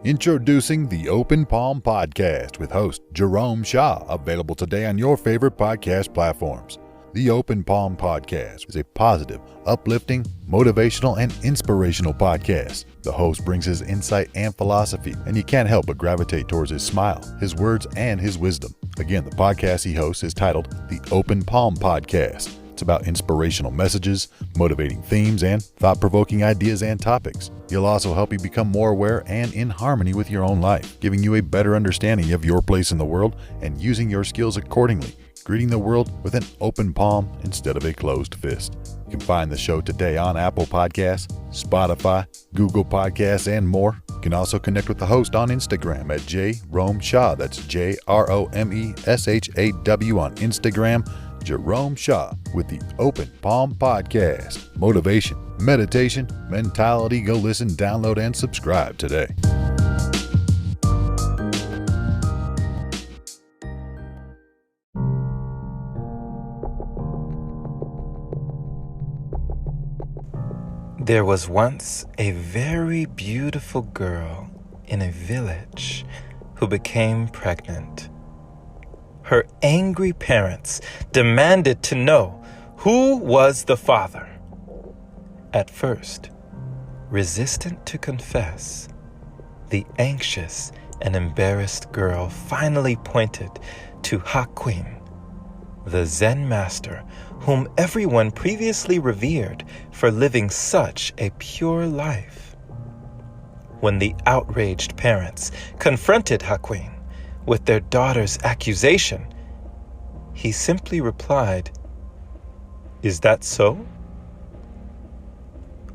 Introducing the Open Palm Podcast with host Jerome Shaw, available today on your favorite podcast platforms. The Open Palm Podcast is a positive, uplifting, motivational, and inspirational podcast. The host brings his insight and philosophy, and you can't help but gravitate towards his smile, his words, and his wisdom. Again, the podcast he hosts is titled The Open Palm Podcast. It's about inspirational messages, motivating themes, and thought-provoking ideas and topics. He'll also help you become more aware and in harmony with your own life, giving you a better understanding of your place in the world and using your skills accordingly, greeting the world with an open palm instead of a closed fist. You can find the show today on Apple Podcasts, Spotify, Google Podcasts, and more. You can also connect with the host on Instagram at Jerome Shaw. That's JROMESHAW on Instagram. Jerome Shaw with the Open Palm Podcast. Motivation, meditation, mentality. Go listen, download, and subscribe today. There was once a very beautiful girl in a village who became pregnant. Her angry parents demanded to know who was the father. At first, resistant to confess, the anxious and embarrassed girl finally pointed to Hakuin, the Zen master whom everyone previously revered for living such a pure life. When the outraged parents confronted Hakuin with their daughter's accusation, he simply replied, "Is that so?"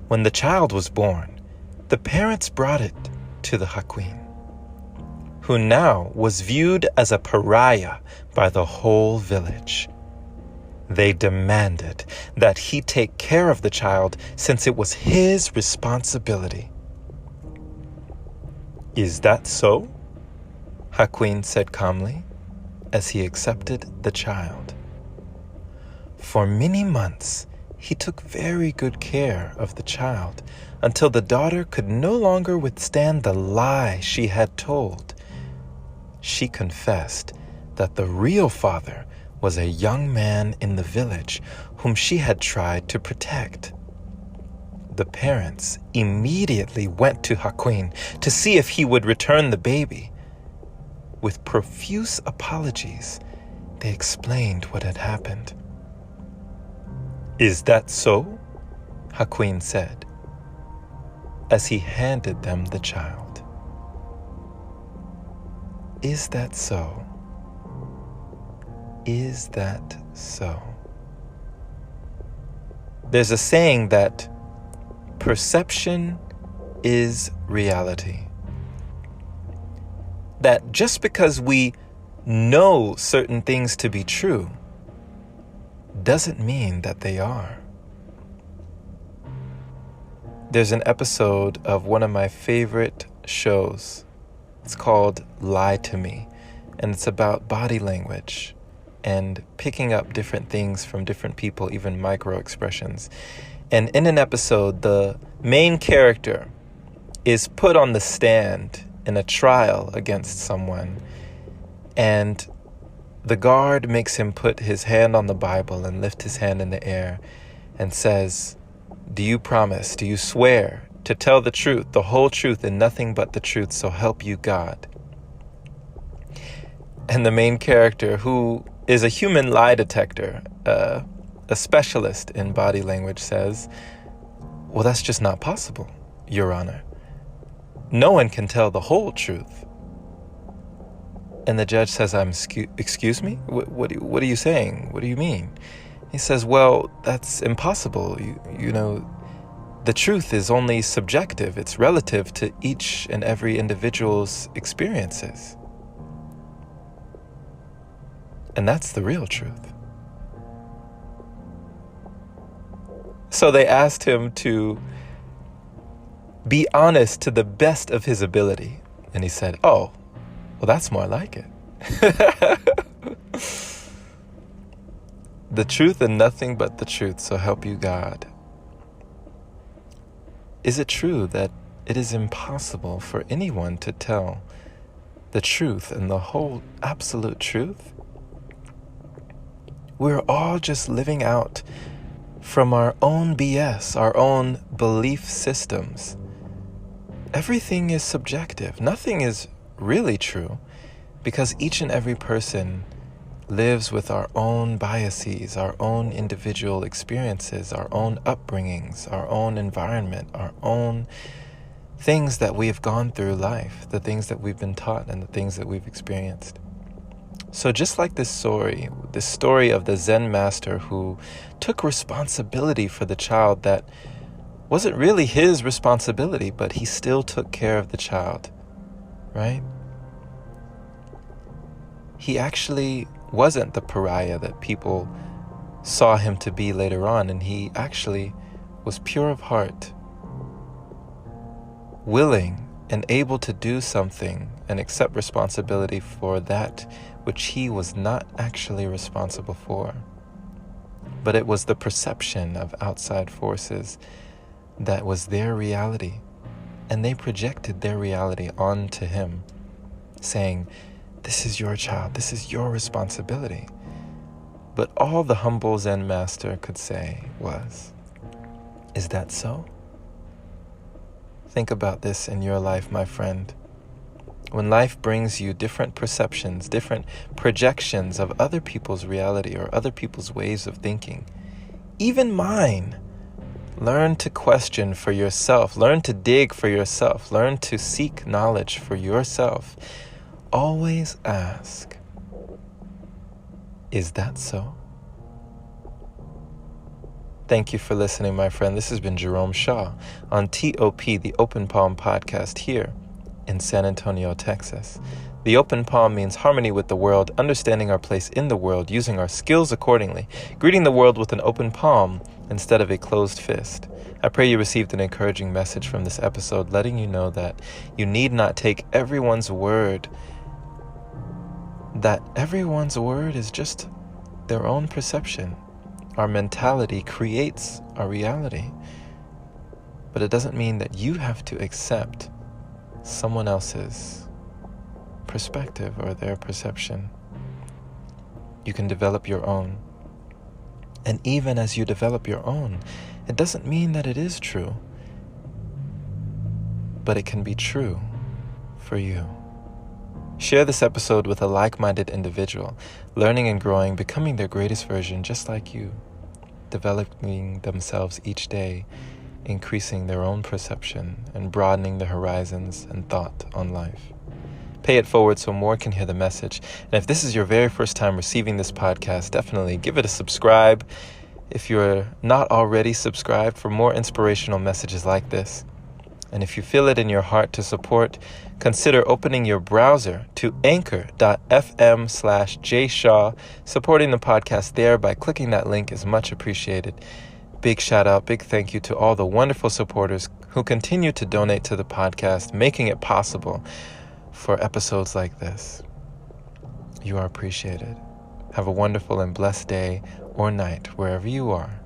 When the child was born, the parents brought it to the Hakuin, who now was viewed as a pariah by the whole village. They demanded that he take care of the child since it was his responsibility. "Is that so?" Hakuin said calmly as he accepted the child. For many months, he took very good care of the child until the daughter could no longer withstand the lie she had told. She confessed that the real father was a young man in the village whom she had tried to protect. The parents immediately went to Hakuin to see if he would return the baby. With profuse apologies, they explained what had happened. "Is that so?" Hakuin said, as he handed them the child. Is that so? Is that so? There's a saying that perception is reality. That just because we know certain things to be true doesn't mean that they are. There's an episode of one of my favorite shows. It's called Lie to Me, and it's about body language and picking up different things from different people, even micro expressions. And in an episode, the main character is put on the stand in a trial against someone, and the guard makes him put his hand on the Bible and lift his hand in the air and says, "Do you promise, do you swear to tell the truth, the whole truth, and nothing but the truth, so help you God?" And the main character, who is a human lie detector, a specialist in body language, says, "Well, that's just not possible, Your Honor. No one can tell the whole truth." And the judge says, excuse me? What are you saying? What do you mean?" He says, "Well, that's impossible. You know, the truth is only subjective. It's relative to each and every individual's experiences. And that's the real truth." So they asked him to be honest to the best of his ability. And he said, "Oh, well, that's more like it." The truth and nothing but the truth, so help you God. Is it true that it is impossible for anyone to tell the truth and the whole absolute truth. We're all just living out from our own BS, our own belief systems. Everything is subjective. Nothing is really true because each and every person lives with our own biases, our own individual experiences, our own upbringings, our own environment, our own things that we have gone through life, the things that we've been taught and the things that we've experienced. So just like this story of the Zen master who took responsibility for the child that wasn't really his responsibility, but he still took care of the child, right? He actually wasn't the pariah that people saw him to be later on, and he actually was pure of heart, willing and able to do something and accept responsibility for that which he was not actually responsible for. But it was the perception of outside forces that was their reality, and they projected their reality onto him, saying, "This is your child, this is your responsibility." But all the humble Zen master could say was, "Is that so?" Think about this in your life, my friend. When life brings you different perceptions, different projections of other people's reality or other people's ways of thinking, even mine, learn to question for yourself, learn to dig for yourself, learn to seek knowledge for yourself. Always ask, is that so? Thank you for listening, my friend. This has been Jerome Shaw on TOP, the Open Palm Podcast here in San Antonio, Texas. The open palm means harmony with the world, understanding our place in the world, using our skills accordingly, greeting the world with an open palm instead of a closed fist. I pray you received an encouraging message from this episode, letting you know that you need not take everyone's word, that everyone's word is just their own perception. Our mentality creates our reality, but it doesn't mean that you have to accept someone else's perspective or their perception. You can develop your own. And even as you develop your own, it doesn't mean that it is true, but it can be true for you. Share this episode with a like-minded individual, learning and growing, becoming their greatest version just like you, developing themselves each day, increasing their own perception, and broadening their horizons and thought on life. Pay it forward so more can hear the message. And if this is your very first time receiving this podcast, definitely give it a subscribe if you're not already subscribed for more inspirational messages like this. And if you feel it in your heart to support, consider opening your browser to anchor.fm/jshaw. Supporting the podcast there by clicking that link is much appreciated. Big shout out, big thank you to all the wonderful supporters who continue to donate to the podcast, making it possible for episodes like this. You are appreciated. Have a wonderful and blessed day or night wherever you are.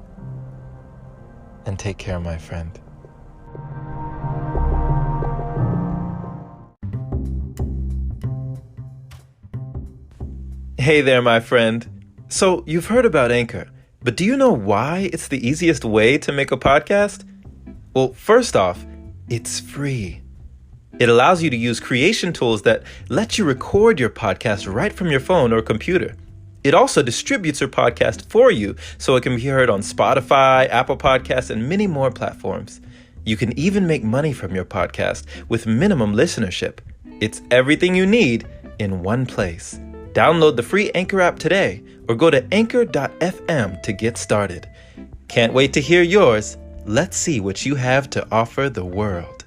And take care, my friend. Hey there, my friend. So you've heard about Anchor, but do you know why it's the easiest way to make a podcast? Well, first off, it's free. It allows you to use creation tools that let you record your podcast right from your phone or computer. It also distributes your podcast for you so it can be heard on Spotify, Apple Podcasts, and many more platforms. You can even make money from your podcast with minimum listenership. It's everything you need in one place. Download the free Anchor app today or go to anchor.fm to get started. Can't wait to hear yours. Let's see what you have to offer the world.